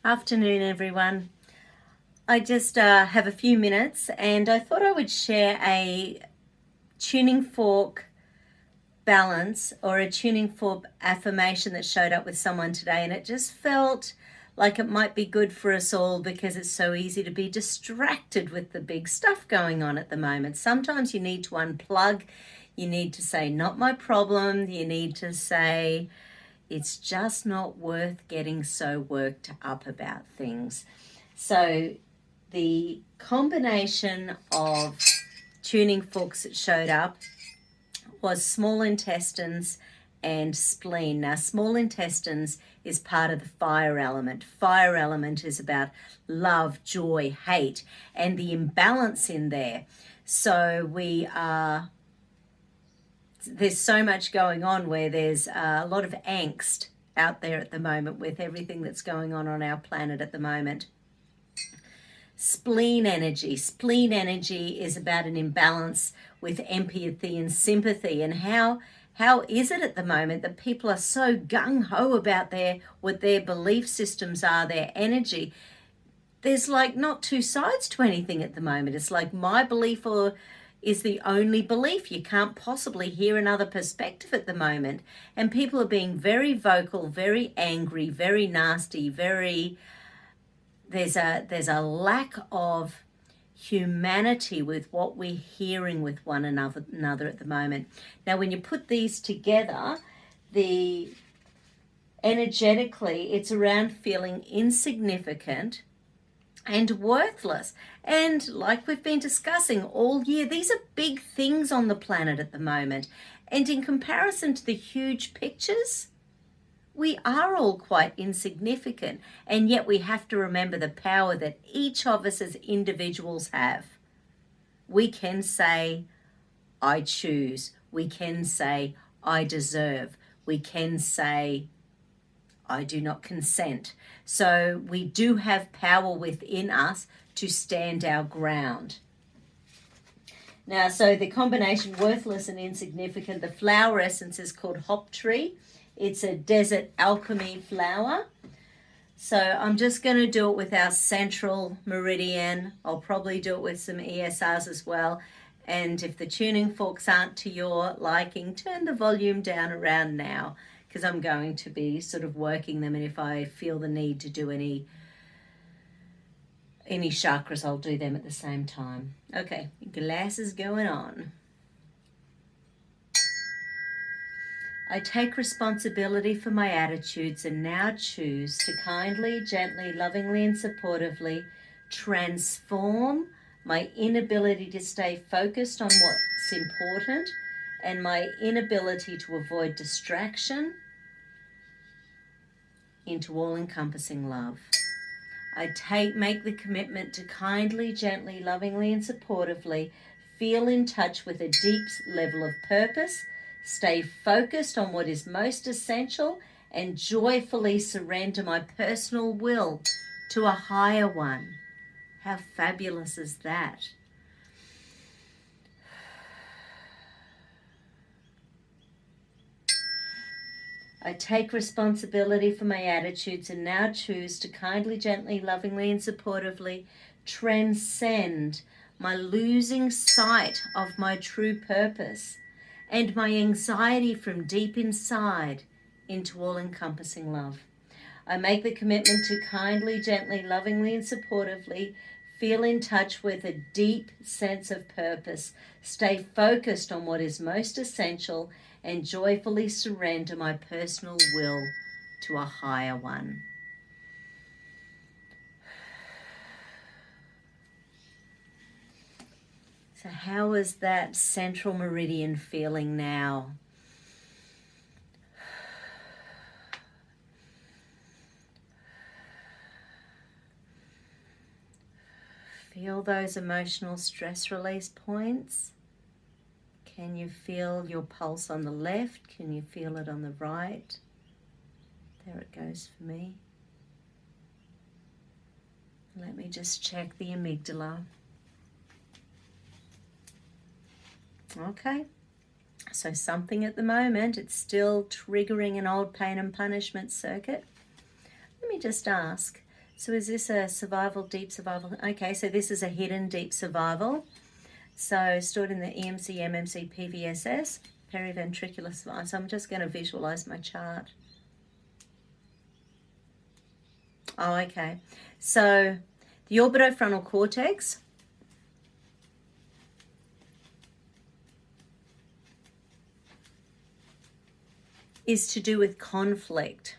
Afternoon, everyone. I just have a few minutes and I thought I would share a tuning fork balance or a tuning fork affirmation that showed up with someone today, and it just felt like it might be good for us all because it's so easy to be distracted with the big stuff going on at the moment. Sometimes you need to unplug, you need to say, not my problem, you need to say, it's just not worth getting so worked up about things. So the combination of tuning forks that showed up was small intestines and spleen. Now, small intestines is part of the fire element. Fire element is about love, joy, hate, and the imbalance in there. So there's so much going on where there's a lot of angst out there at the moment with everything that's going on our planet at the moment. Spleen energy is about an imbalance with empathy and sympathy. And how is it at the moment that people are so gung-ho about what their belief systems are, their energy? There's like not two sides to anything at the moment. It's like my belief is the only belief. You can't possibly hear another perspective at the moment. And people are being very vocal, very angry, very nasty, there's a lack of humanity with what we're hearing with one another at the moment. Now, when you put these together, energetically, it's around feeling insignificant and worthless. And like we've been discussing all year, these are big things on the planet at the moment. And in comparison to the huge pictures, we are all quite insignificant, and yet we have to remember the power that each of us as individuals have. We can say, I choose. We can say, I deserve. We can say, I do not consent. So we do have power within us to stand our ground. Now, so the combination worthless and insignificant, the flower essence is called hop tree. It's a desert alchemy flower. So I'm just going to do it with our central meridian. I'll probably do it with some ESRs as well. And if the tuning forks aren't to your liking, turn the volume down around now, because I'm going to be sort of working them. And if I feel the need to do any chakras, I'll do them at the same time. Okay, glasses going on. I take responsibility for my attitudes and now choose to kindly, gently, lovingly, and supportively transform my inability to stay focused on what's important and my inability to avoid distraction into all-encompassing love. I make the commitment to kindly, gently, lovingly, and supportively feel in touch with a deep level of purpose, stay focused on what is most essential, and joyfully surrender my personal will to a higher one. How fabulous is that? I take responsibility for my attitudes and now choose to kindly, gently, lovingly, and supportively transcend my losing sight of my true purpose and my anxiety from deep inside into all-encompassing love. I make the commitment to kindly, gently, lovingly, and supportively feel in touch with a deep sense of purpose, stay focused on what is most essential, and joyfully surrender my personal will to a higher one. So how is that central meridian feeling now? Feel those emotional stress release points. Can you feel your pulse on the left? Can you feel it on the right? There it goes for me. Let me just check the amygdala. Okay, so something at the moment, it's still triggering an old pain and punishment circuit. Let me just ask, So is this a survival, deep survival? Okay, so this is a hidden deep survival. So stored in the EMC, MMC, PVSS, periventricular survival. So I'm just going to visualize my chart. Oh, okay. So the orbitofrontal cortex is to do with conflict.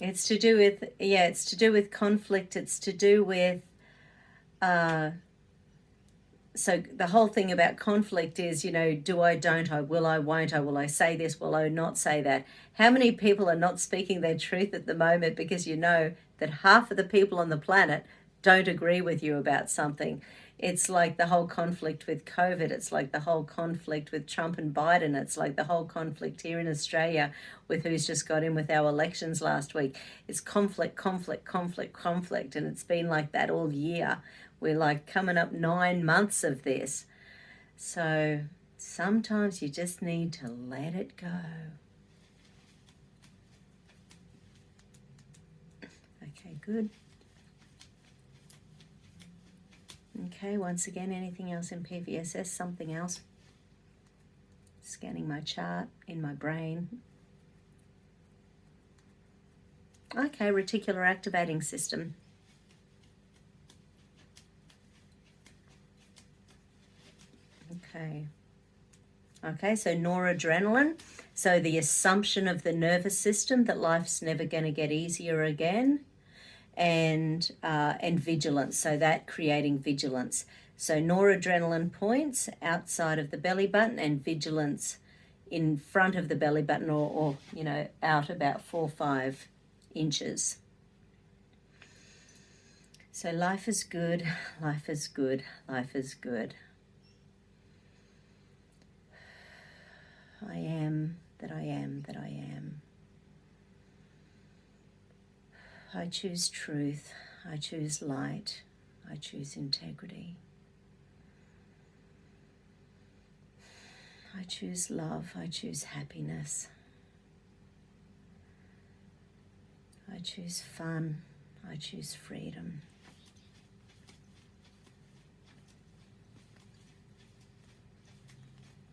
It's to do with, yeah, it's to do with conflict. It's to do with, so the whole thing about conflict is, you know, do I, don't I, will I, won't I, will I say this, will I not say that? How many people are not speaking their truth at the moment because you know that half of the people on the planet don't agree with you about something? It's like the whole conflict with COVID. It's like the whole conflict with Trump and Biden. It's like the whole conflict here in Australia with who's just got in with our elections last week. It's conflict, conflict, conflict, conflict. And it's been like that all year. We're like coming up 9 months of this. So sometimes you just need to let it go. Okay, good. Okay, once again, anything else in PVSS? Something else? Scanning my chart in my brain. Okay, reticular activating system. Okay. Okay, so noradrenaline. So the assumption of the nervous system that life's never going to get easier again. And vigilance, so that creating vigilance. So noradrenaline points outside of the belly button and vigilance in front of the belly button, or you know, out about 4 or 5 inches. So life is good, life is good, life is good. I am that I am that I am. I choose truth, I choose light, I choose integrity. I choose love, I choose happiness. I choose fun, I choose freedom.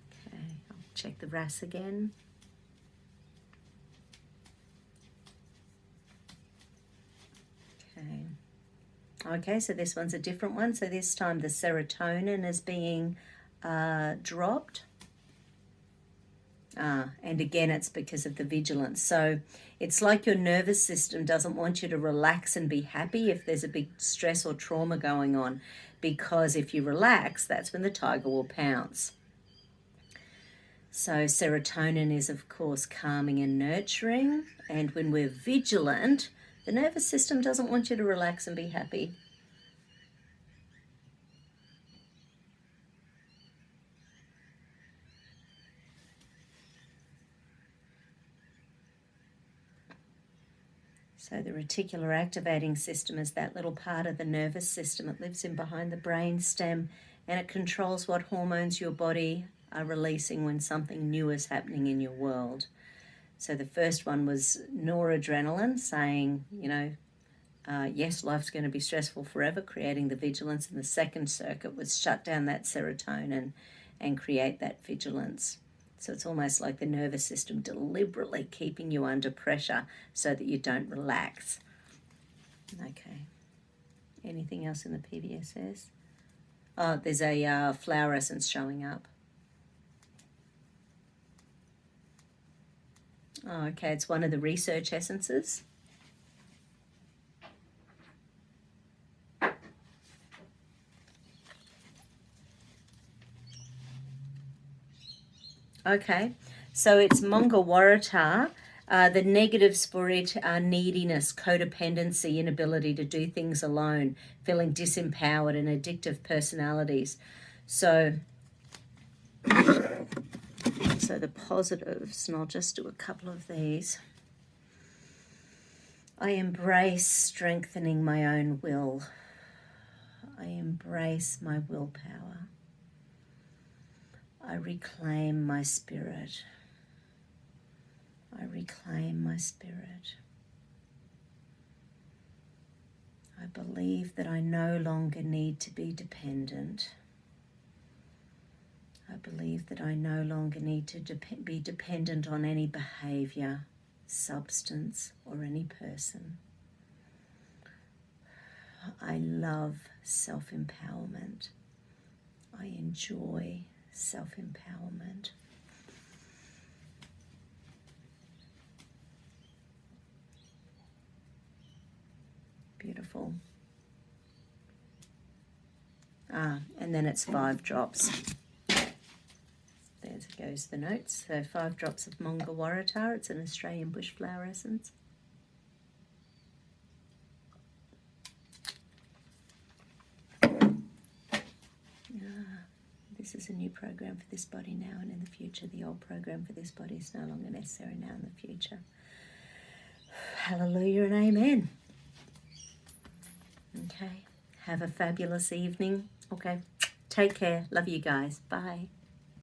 Okay, I'll check the RAS again. Okay, so this one's a different one. So this time the serotonin is being dropped. And again, it's because of the vigilance. So it's like your nervous system doesn't want you to relax and be happy if there's a big stress or trauma going on. Because if you relax, that's when the tiger will pounce. So serotonin is, of course, calming and nurturing. And when we're vigilant, the nervous system doesn't want you to relax and be happy. So the reticular activating system is that little part of the nervous system. It lives in behind the brain stem, and it controls what hormones your body are releasing when something new is happening in your world. So the first one was noradrenaline, saying, you know, yes, life's going to be stressful forever, creating the vigilance. And the second circuit was shut down that serotonin and create that vigilance. So it's almost like the nervous system deliberately keeping you under pressure so that you don't relax. Okay. Anything else in the PVSS? Oh, there's a flower essence showing up. Oh, okay, it's one of the research essences. Okay, so it's Mongawarata. The negatives for it are neediness, codependency, inability to do things alone, feeling disempowered, and addictive personalities. So the positives, and I'll just do a couple of these. I embrace strengthening my own will. I embrace my willpower. I reclaim my spirit. I reclaim my spirit. believe that I no longer need to be dependent. I believe that I no longer need to be dependent on any behavior, substance, or any person. I love self-empowerment. I enjoy self-empowerment. Beautiful. And then it's 5 drops. There goes the notes. So 5 drops of Mongawarata. It's an Australian bush flower essence. This is a new program for this body now and in the future. The old program for this body is no longer necessary now and in the future. Hallelujah and amen. Okay. Have a fabulous evening. Okay. Take care. Love you guys. Bye.